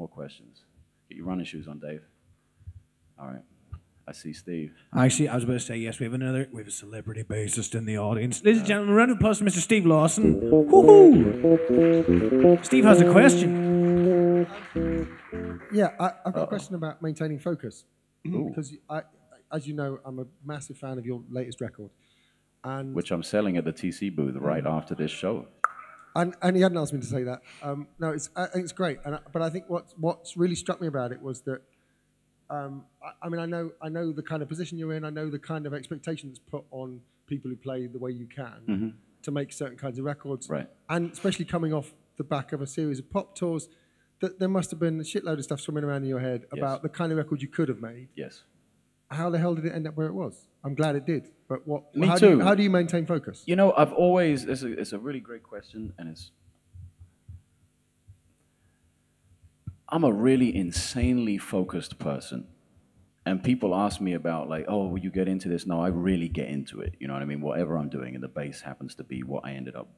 More questions. Get your running shoes on, Dave. All right. I see Steve. Actually, I was about to say, yes, we have a celebrity bassist in the audience. Ladies and gentlemen, a round of applause for Mr. Steve Lawson. Woohoo! Steve has a question. Yeah, I've got a question about maintaining focus. Because, as you know, I'm a massive fan of your latest record. And Which I'm selling at the TC booth right after this show. And he hadn't asked me to say that. No, I think it's great. But I think what's really struck me about it was that, I mean, I know the kind of position you're in. I know the kind of expectations put on people who play the way you can to make certain kinds of records. Right. And especially coming off the back of a series of pop tours, that there must have been a shitload of stuff swimming around in your head about the kind of record you could have made. Yes. How the hell did it end up where it was? I'm glad it did. But How do you maintain focus? You know, I've always, it's a really great question, and I'm a really insanely focused person. And people ask me about, like, oh, will you get into this? No, I really get into it. You know what I mean? Whatever I'm doing, and the bass happens to be what I ended up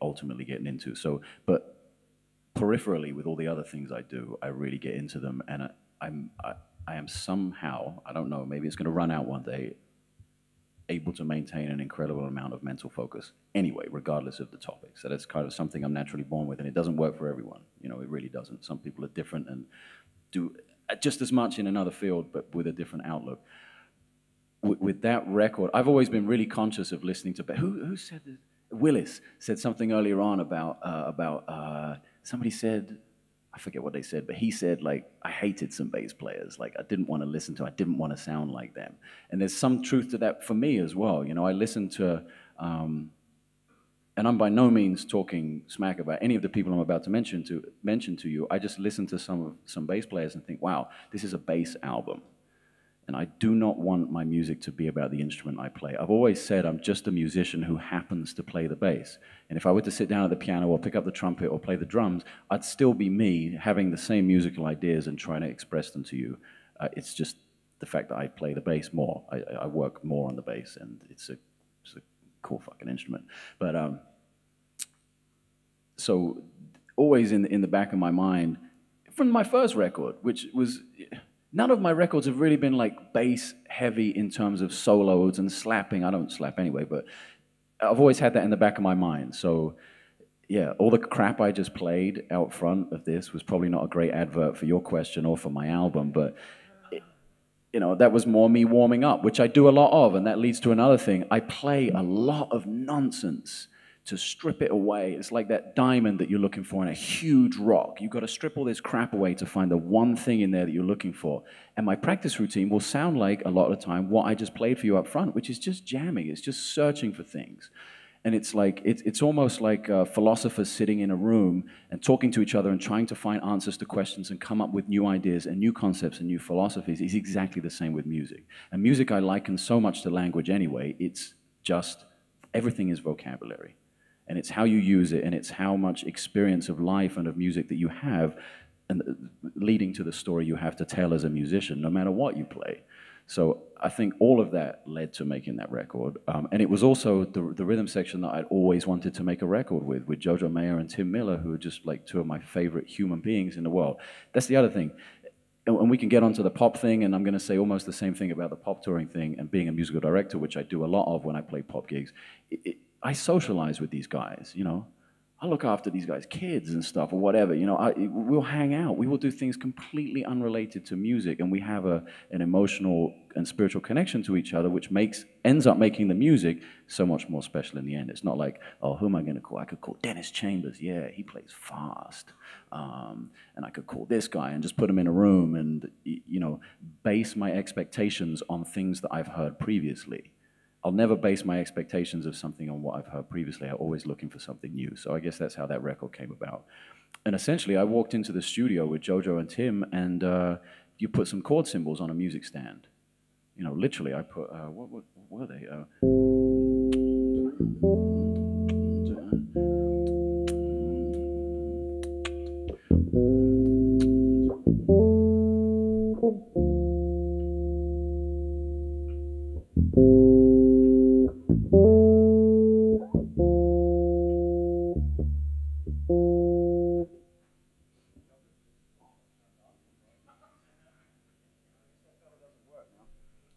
ultimately getting into. So, but peripherally, with all the other things I do, I really get into them. And I am somehow, I don't know, maybe it's going to run out one day, able to maintain an incredible amount of mental focus anyway, regardless of the topic. So that's kind of something I'm naturally born with, and it doesn't work for everyone. You know, it really doesn't. Some people are different and do just as much in another field, but with a different outlook. With that record, I've always been really conscious of listening to, who said this? Willis said something earlier on about somebody said, I forget what they said, but he said, like, I hated some bass players. Like, I didn't want to listen to, I didn't want to sound like them. And there's some truth to that for me as well. You know, I listen to, and I'm by no means talking smack about any of the people I'm about to mention to you. I just listen to some bass players and think, wow, this is a bass album. And I do not want my music to be about the instrument I play. I've always said I'm just a musician who happens to play the bass. And if I were to sit down at the piano or pick up the trumpet or play the drums, I'd still be me having the same musical ideas and trying to express them to you. It's just the fact that I play the bass more. I work more on the bass, and it's a cool fucking instrument. But so always in the back of my mind, from my first record, which was, none of my records have really been like bass heavy in terms of solos and slapping. I don't slap anyway, but I've always had that in the back of my mind. So yeah, all the crap I just played out front of this was probably not a great advert for your question or for my album, but you know, that was more me warming up, which I do a lot of, and that leads to another thing. I play a lot of nonsense to strip it away. It's like that diamond that you're looking for in a huge rock. You've got to strip all this crap away to find the one thing in there that you're looking for. And my practice routine will sound like, a lot of the time, what I just played for you up front, which is just jamming. It's just searching for things. And it's like, it's almost like philosophers sitting in a room and talking to each other and trying to find answers to questions and come up with new ideas and new concepts and new philosophies. It's exactly the same with music. And music I liken so much to language anyway. It's just, everything is vocabulary. And it's how you use it, and it's how much experience of life and of music that you have, and leading to the story you have to tell as a musician, no matter what you play. So I think all of that led to making that record. And it was also the rhythm section that I'd always wanted to make a record with Jojo Mayer and Tim Miller, who are just like two of my favorite human beings in the world. That's the other thing. And we can get onto the pop thing, and I'm going to say almost the same thing about the pop touring thing and being a musical director, which I do a lot of when I play pop gigs. I socialize with these guys, you know. I look after these guys' kids and stuff or whatever, you know. We'll hang out. We will do things completely unrelated to music, and we have an emotional and spiritual connection to each other, which ends up making the music so much more special in the end. It's not like, oh, who am I going to call? I could call Dennis Chambers. Yeah, he plays fast. And I could call this guy and just put him in a room and, you know, base my expectations on things that I've heard previously. I'll never base my expectations of something on what I've heard previously. I'm always looking for something new. So I guess that's how that record came about. And essentially, I walked into the studio with Jojo and Tim, and you put some chord symbols on a music stand. You know, literally, I put, what were they?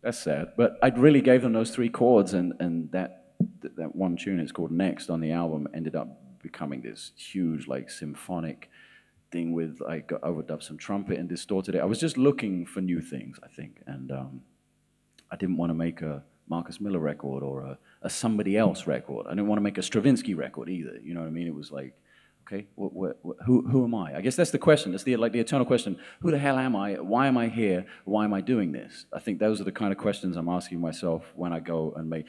That's sad. But I really gave them those 3 chords, and that one tune, it's called Next, on the album, ended up becoming this huge, like, symphonic thing with, I overdubbed some trumpet and distorted it. I was just looking for new things, I think, and I didn't want to make a Marcus Miller record or a somebody else record. I didn't want to make a Stravinsky record either, you know what I mean? It was like, okay, who am I? I guess that's the question. That's the eternal question. Who the hell am I? Why am I here? Why am I doing this? I think those are the kind of questions I'm asking myself when I go and make,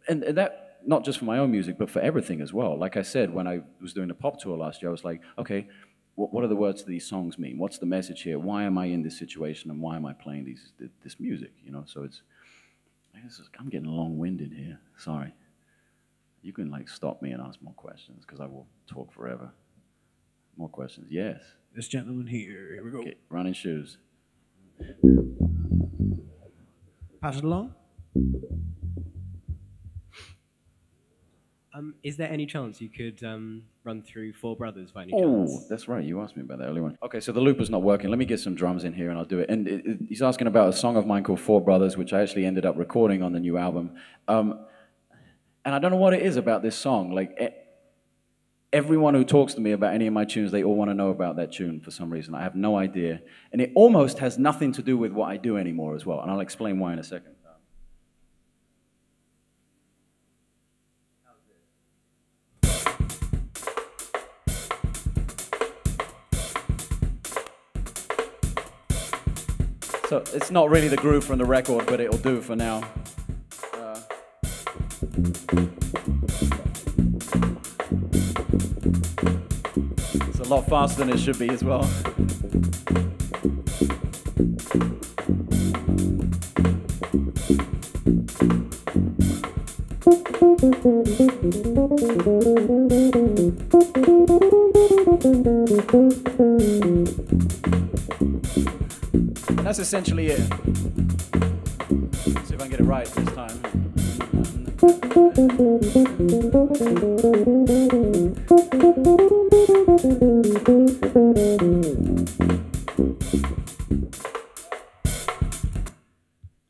and that not just for my own music, but for everything as well. Like I said, when I was doing the pop tour last year, I was like, okay, what do the words to these songs mean? What's the message here? Why am I in this situation, and why am I playing this music? You know, so it's, I'm getting long-winded here. Sorry. You can like stop me and ask more questions because I will talk forever. More questions? Yes. This gentleman here. Here we go. Okay, running shoes. Pass it along. Is there any chance you could run through Four Brothers by any Oh, chance? that's right. You asked me about that earlier on. Okay, so the looper's not working. Let me get some drums in here and I'll do it. And he's asking about a song of mine called Four Brothers, which I actually ended up recording on the new album. And I don't know what it is about this song. Like, everyone who talks to me about any of my tunes, they all want to know about that tune for some reason. I have no idea. And it almost has nothing to do with what I do anymore as well. And I'll explain why in a second. So it's not really the groove from the record, but it'll do for now. It's a lot faster than it should be as well. And that's essentially it. See if I can get it right this time.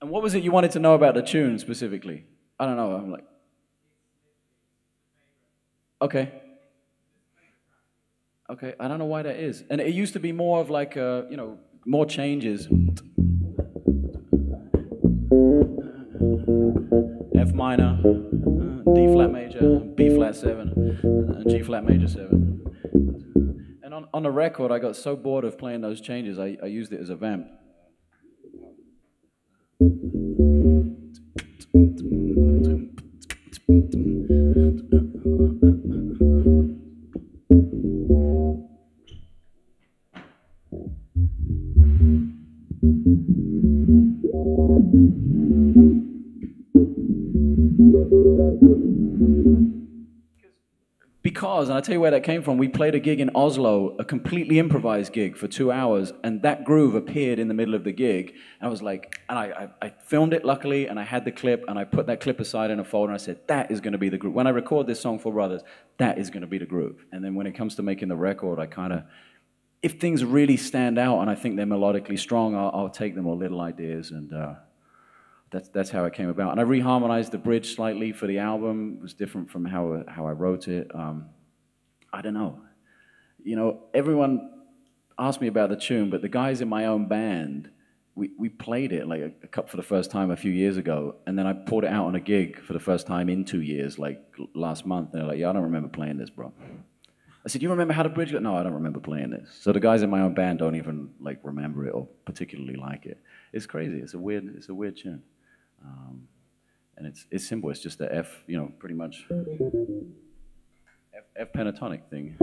And what was it you wanted to know about the tune specifically? I don't know. I'm like, okay. Okay, I don't know why that is. And it used to be more of like, you know, more changes. F minor, D flat major, B flat 7, G flat major 7. And on the record, I got so bored of playing those changes, I used it as a vamp. Because, and I'll tell you where that came from, we played a gig in Oslo, a completely improvised gig for 2 hours, and that groove appeared in the middle of the gig. And I was like, and I filmed it luckily, and I had the clip, and I put that clip aside in a folder, and I said, that is going to be the groove. When I record this song for Brothers, that is going to be the groove. And then when it comes to making the record, I kind of, if things really stand out and I think they're melodically strong, I'll take them, or little ideas, and that's how it came about. And I reharmonized the bridge slightly for the album. It was different from how I wrote it. I don't know. You know, everyone asked me about the tune, but the guys in my own band, we played it like for the first time a few years ago, and then I poured it out on a gig for the first time in 2 years, like last month, and they're like, yeah, I don't remember playing this, bro. I said, you remember how the bridge goes? No, I don't remember playing this. So the guys in my own band don't even like remember it or particularly like it. It's crazy. It's a weird tune. And it's simple. It's just the F, you know, pretty much F pentatonic thing.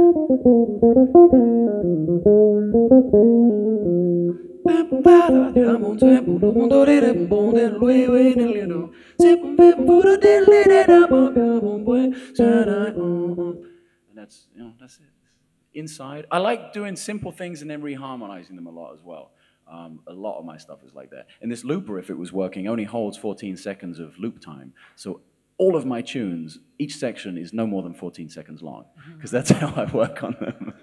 And that's, you know, that's it. Inside, I like doing simple things and then reharmonizing them a lot as well. A lot of my stuff is like that. And this looper, if it was working, only holds 14 seconds of loop time. So all of my tunes, each section is no more than 14 seconds long, because that's how I work on them.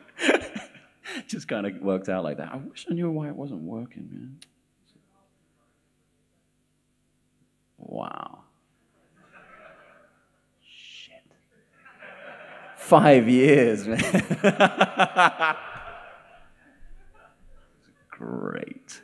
Just kind of worked out like that. I wish I knew why it wasn't working, man. Wow. Shit. 5 years, man. Great.